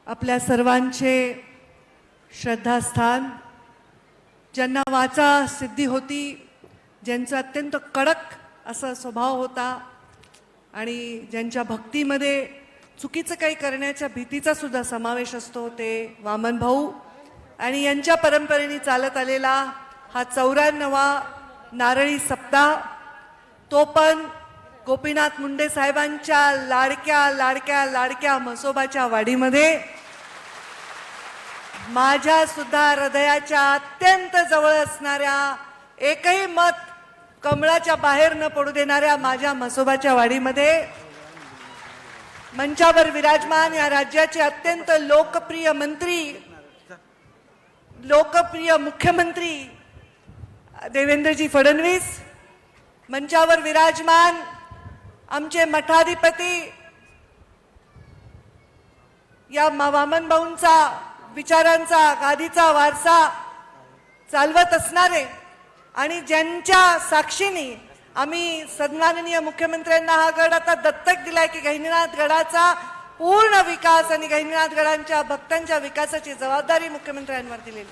आपल्या सर्वांचे श्रद्धास्थान, ज्यांना वाचा सिद्धी होती, ज्यांचा अत्यंत कडक असा स्वभाव होता आणि ज्यांच्या भक्तीमध्ये चुकीचं काही करण्याच्या भीतीचा सुद्धा समावेश असतो, ते वामन भाऊ आणि यांच्या परंपरेने चालत आलेला हा 94वा नारळी सप्ताह, तो पण गोपीनाथ मुंडे साहेबांच्या लाडक्या लाडक्या लाडक्या म्हसोबाच्या वाडीमध्ये माझ्या सुद्धा हृदयाच्या अत्यंत जवळ असणाऱ्या, एकही मत कमळाच्या बाहेर न पडू देणाऱ्या माझ्या म्हसोबाच्या वाडीमध्ये मंचावर विराजमान या राज्याचे अत्यंत लोकप्रिय मंत्री, लोकप्रिय मुख्यमंत्री देवेंद्रजी फडणवीस, मंचावर विराजमान आमचे मठाधिपती, या वामन भाऊंचा विचारांचा गादीचा वारसा चालवत असणारे आणि ज्यांच्या साक्षीने आम्ही सन्माननीय मुख्यमंत्र्यांना हा गड आता दत्तक दिलाय की गहिनीनाथ गडाचा पूर्ण विकास आणि गहिनीनाथ गडांच्या भक्तांच्या विकासाची जबाबदारी मुख्यमंत्र्यांवर दिलेली।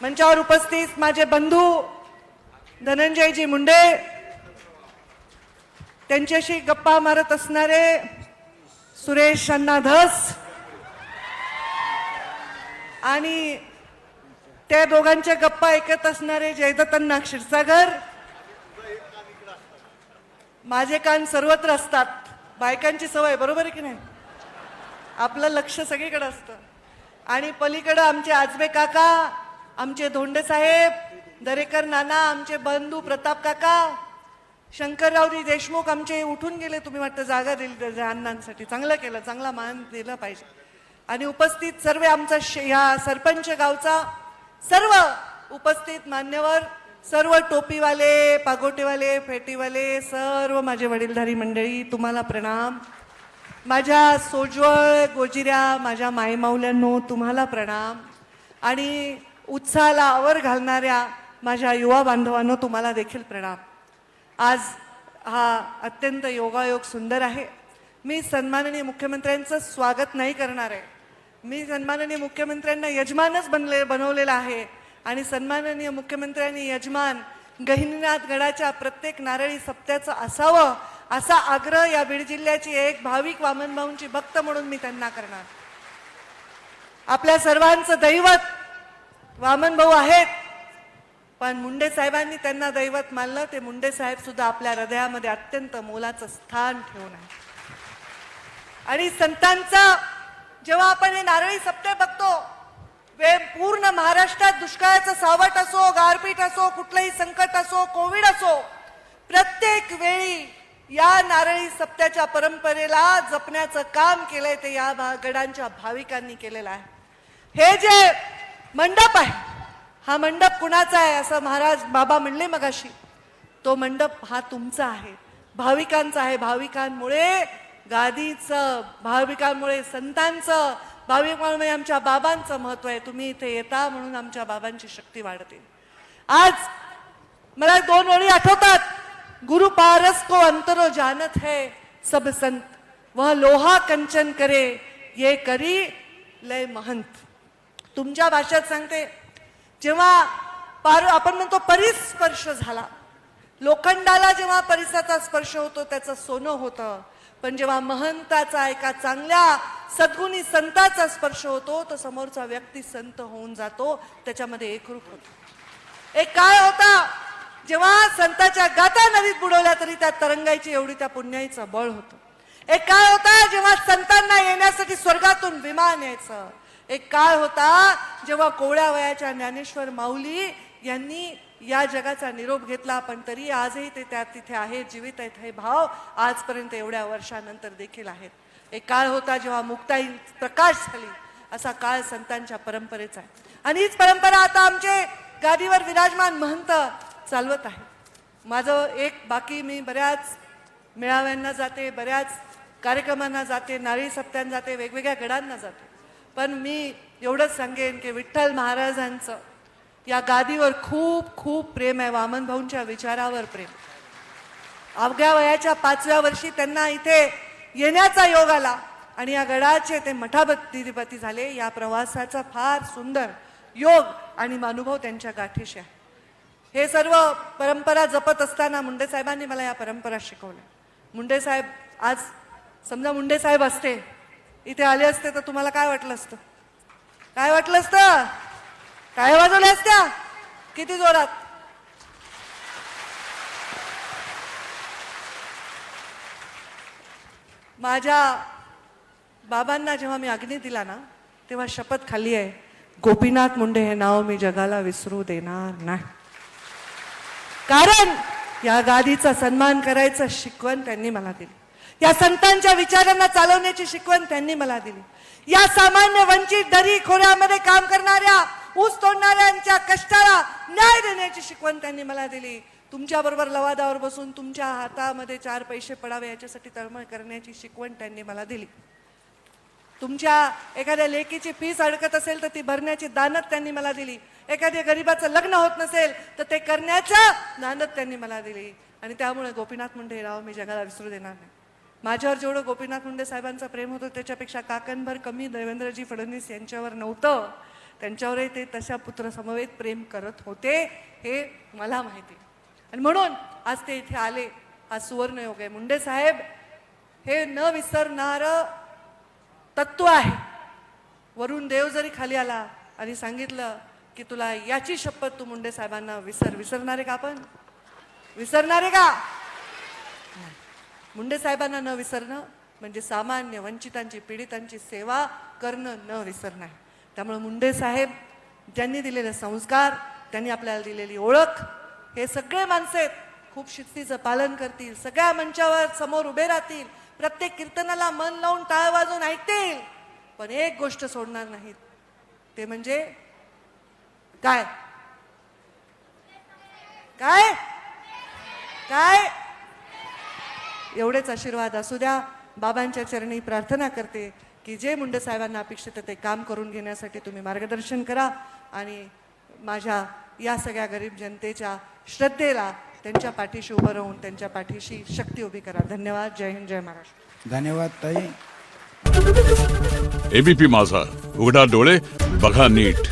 मंचावर उपस्थित माझे बंधू धनंजयजी मुंडे, त्यांच्याशी गप्पा मारत असणारे सुरेश अण्णा धस आणि त्या दोघांच्या गप्पा ऐकत असणारे जयदत्त अण्णा क्षीरसागर। माझे कान सर्वत्र असतात, बायकांची सवय, बरोबर आहे की नाही? आपलं लक्ष सगळीकडे असतं। आणि पलीकडे आमचे आजबे काका, आमचे धोंडे साहेब, दरेकर नाना, आमचे बंधू प्रताप काका, शंकररावजी देशमुख आमचे उठून गेले, तुम्ही वाटतं जागा दिली अण्णांसाठी, चांगलं केलं, चांगला मान दिला पाहिजे। आणि उपस्थित सर्व आमचा ह्या सरपंच गावचा सर्व उपस्थित मान्यवर, सर्व टोपीवाले, पागोटेवाले, फेटीवाले, सर्व माझे वडीलधारी मंडळी, तुम्हाला प्रणाम। माझ्या सोज्वळ गोजिऱ्या, माझ्या मायमाऊल्यांनो तुम्हाला प्रणाम। आणि उत्साहाला आवर घालणाऱ्या माझ्या युवा बांधवांनो तुम्हाला देखील प्रणाम। आज हा अत्यंत योगायोग सुंदर आहे। मी सन्माननीय मुख्यमंत्र्यांचं स्वागत नाही करणार आहे, मी सन्माननीय मुख्यमंत्र्यांना यजमानच बनवलेला आहे आणि सन्माननीय मुख्यमंत्र्यांनी यजमान गहिनीनाथ गडाच्या प्रत्येक नारळी सप्त्याचं असावं असा आग्रह या बीड जिल्ह्याची एक भाविक वामन भाऊंची भक्त म्हणून मी त्यांना करणार। आपल्या सर्वांचं दैवत वामन भाऊ आहेत, पण मुंडे साहेबांनी त्यांना दैवत मानलं, ते मुंडे साहेब सुद्धा आपल्या हृदयामध्ये अत्यंत मोलाचं स्थान ठेवून आहे। आणि संतांचा जेव्हा आपण हे नारळी सप्ते बघतो, पूर्ण महाराष्ट्रात दुष्काळाचं सावट असो, गारपीट असो, कुठलंही संकट असो, कोविड असो, प्रत्येक वेळी या नारळी सप्त्याच्या परंपरेला जपण्याचं काम केलंय ते या गडांच्या भाविकांनी केलेलं आहे। हे जे मंडप आहे, हा मंडप कुणाचा आहे असं महाराज बाबा म्हणले मगाशी, तो मंडप हा तुमचा आहे, भाविकांचा आहे। भाविकांमुळे गादीचं, भाविकांमुळे संतांचं, भाविकांमुळे आमच्या बाबांचं महत्व आहे। तुम्ही इथे येता म्हणून आमच्या बाबांची शक्ती वाढते। आज मला 2 ओळी आठवतात, गुरु पारस को अंतरो जानत है सब संत, वह लोहा कंचन करे ये करी लय महंत। तुमच्या भाषेत सांगते, जेव्हा आपण म्हणतो परिस्पर्श झाला, लोखंडाला जेव्हा परिसाचा स्पर्श होतो त्याचं सोनं होतं, पण जेव्हा महंताचा, एका चांगल्या सद्गुणी संताचा स्पर्श होतो तो समोरचा व्यक्ती संत होऊन जातो, त्याच्यामध्ये एकरूप होतो। एक काळ होता जेव्हा संताच्या गाथा नदीत बुडवल्या तरी त्या तरंगायची एवढी त्या पुण्याईचं बळ होतं। एक काळ होता जेव्हा संतांना येण्यासाठी स्वर्गातून विमान यायचं। एक काळ होता जेव्हा कोवळ्या वयाच्या ज्ञानेश्वर माऊली यांनी या जगाचा निरोप घेतला, पण तरी आजही ते त्या तिथे आहेत, जीवित आहेत, हे भाव आजपर्यंत एवढ्या वर्षानंतर देखील आहेत। एक काळ होता जेव्हा मुक्ताई प्रकाश झाली, असा काळ संतांच्या परंपरेचा आहे आणि हीच परंपरा आता आमचे गादीवर विराजमान महंत चालवत आहे। माझं एक बाकी, मी बऱ्याच मेळाव्यांना जाते, बऱ्याच कार्यक्रमांना जाते, नारळी सप्त्यांना जाते, वेगवेगळ्या गडांना जाते, पण मी एवढंच सांगेन की विठ्ठल महाराजांचं या गादीवर खूप खूप प्रेम आहे, वामन भाऊंच्या विचारावर प्रेम। अवघ्या वयाच्या 5व्या वर्षी त्यांना इथे येण्याचा योग आला आणि या गडाचे ते मठाधिपती झाले. या प्रवासाचा फार सुंदर योग आणि अनुभव त्यांच्या गाठीशी आहे. हे सर्व परंपरा जपत असताना मुंडे साहेबांनी मला या परंपरा शिकवल्या. मुंडे साहेब आज समजा मुंडे साहेब असते इथे आले असते तर तुम्हाला काय वाटलं असतं? काय वाटलं असतं? काय वाजवल्या असत्या? किती जोरात? माझ्या बाबांना जेव्हा मी अग्नी दिला ना तेव्हा शपथ खाल्ली आहे, गोपीनाथ मुंडे हे नाव मी जगाला विसरू देणार नाही. कारण या गादीचा सन्मान करायचं शिकवण त्यांनी मला दिली. या संतांच्या विचारांना चालवण्याची शिकवण त्यांनी मला दिली. या सामान्य वंचित दरी खोऱ्यामध्ये काम करणाऱ्या ऊस तोडणाऱ्यांच्या कष्टाला न्याय देण्याची शिकवण त्यांनी मला दिली. तुमच्या बरोबर लवादावर बसून तुमच्या हातामध्ये 4 पैसे पडावे याच्यासाठी तळमळ करण्याची शिकवण त्यांनी मला दिली. तुमच्या एखाद्या लेकीची फीस अडकत असेल तर ती भरण्याची दानत त्यांनी मला दिली. एखाद्या गरीबाचं लग्न होत नसेल तर ते करण्याचं दानत त्यांनी मला दिली. आणि त्यामुळे गोपीनाथ मुंडे हे नाव मी जगाला विसरू देणार नाही. माझ्यावर जेवढं गोपीनाथ मुंडे साहेबांचं प्रेम होतं त्याच्यापेक्षा काकणभर कमी देवेंद्रजी फडणवीस यांच्यावर नव्हतं. त्यांच्यावरही ते तशा पुत्र समवेत प्रेम करत होते हे मला माहिती. आणि म्हणून आज ते इथे आले. हा सुवर्ण योग आहे. मुंडे साहेब हे न विसरणारं तत्व आहे. वरून देव जरी खाली आला आणि सांगितलं की तुला याची शपथ तू मुंडे साहेबांना विसरणारे का? आपण विसरणारे का? मुंडे साहेबांना न विसरणं म्हणजे सामान्य वंचितांची पीडितांची सेवा करणं न विसरणं. त्यामुळे मुंडे साहेब ज्यांनी दिलेले संस्कार, त्यांनी आपल्याला दिलेली ओळख, हे सगळे माणसे खूप शिस्तीचं पालन करतील. सगळ्या मंचावर समोर उभे राहतील. प्रत्येक कीर्तनाला मन लावून टाळ वाजवून ऐकतील. पण एक गोष्ट सोडणार नाहीत, ते म्हणजे काय? काय काय एवढेच आशीर्वाद असू द्या. बाबांच्या चरणी प्रार्थना करते की जे मुंडे साहेबांना अपेक्षित आहे ते काम करून घेण्यासाठी तुम्ही मार्गदर्शन करा. आणि माझ्या या सगळ्या गरीब जनतेच्या श्रद्धेला त्यांच्या पाठीशी उभं राहून त्यांच्या पाठीशी शक्ती उभी करा. धन्यवाद. जय हिंद, जय महाराष्ट्र. धन्यवाद ताई. एबीपी माझा, उघडा डोळे बघा नीट.